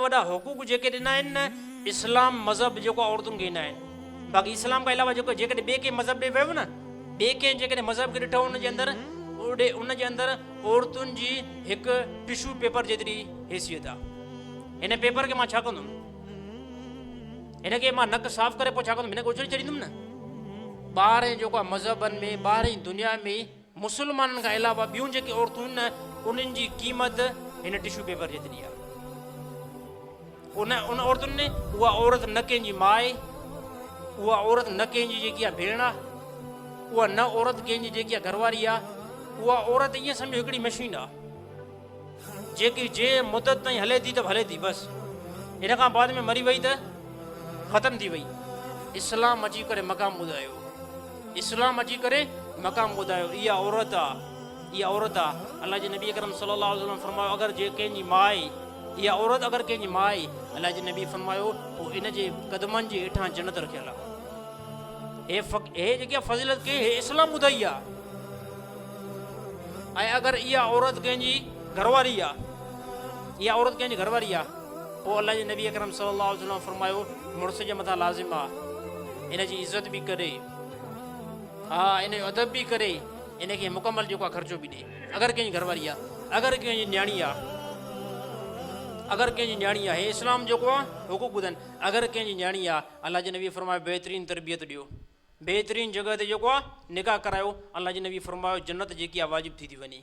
वॾा हुक़ूक़ जेके ॾिना आहिनि न, इस्लाम मज़हब जेको औरतुनि खे ॾिना आहिनि। बाक़ी इस्लाम खां अलावा जेको जेकॾहिं ॿिए कंहिं मज़हब ॾे वियो न, ॿिए कंहिं जेकॾहिं मज़हब खे ॾिठो उनजे अंदरि औरतुनि जी हिकु टिशू पेपर जेतिरी हैसियत आहे। हिन पेपर खे मां छा कंदुमि, हिनखे मां नक साफ़ करे पोइ छा कंदुमि, हिनखे उछड़ी छॾींदुमि न। ॿाहिरि जेको आहे मज़हबनि में, ॿाहिरि दुनिया में मुस्लमाननि खां अलावा ॿियूं जेके औरतूं आहिनि न, उन्हनि जी क़ीमत हिन टिशू पेपर जेतिरी आहे। उन औरतुनि ने उहा औरत न कंहिंजी माउ आहे, उहा औरत न कंहिंजी जेकी आहे भेण आहे, उहा न औरत कंहिंजी जेकी आहे घरवारी आहे। उहा औरत ईअं सम्झो हिकिड़ी मशीन आहे जेकी जे मुदत ताईं हले थी त हले थी, बसि हिन खां बाद में मरी वई त ख़तमु थी वई। इस्लाम अची करे मक़ाम ॿुधायो, इस्लाम अची करे मक़ाम ॿुधायो, इहा औरत आहे, इहा औरत आहे। अलाह जे नबी अकरम सल्लल्लाहु अलैहि वसल्लम फरमायो, अगरि जे कंहिंजी माउ आहे, इहा औरत अगरि कंहिंजी माउ आहे, अलाह जे नबी फरमायो पोइ इन जे क़दमनि जे हेठां जन्नत रखियल आहे। हे जेकी आहे फज़ीलत खे हे इस्लाम ॿुधाई आहे। ऐं अगरि इहा औरत कंहिंजी घरवारी आहे, इहा औरत कंहिंजी घरवारी आहे, पोइ अलाह जे नबी अकरम सल्लल्लाहु अलैहि वसल्लम फरमायो मुड़ुस जे मथां लाज़िम आहे इन जी इज़त बि करे, हा इन जो अदब बि करे, इनखे मुकमल जेको आहे ख़र्चो बि ॾिए। अगरि कंहिंजी घरवारी आहे, अगरि कंहिंजी न्याणी आहे, अगरि कंहिंजी न्याणी आहे, हे इस्लाम जेको आहे हुक़ूक़ ॿुधाइनि। अगरि कंहिंजी न्याणी आहे, अलाह जे नबी फरमायो बहितरीनु तरबियत ॾियो, बहितरीनु जॻह ते जेको आहे निकाह करायो। अलाह जे नबी फरमायो जन्नत जेकी आहे वाजिबु थी वञे।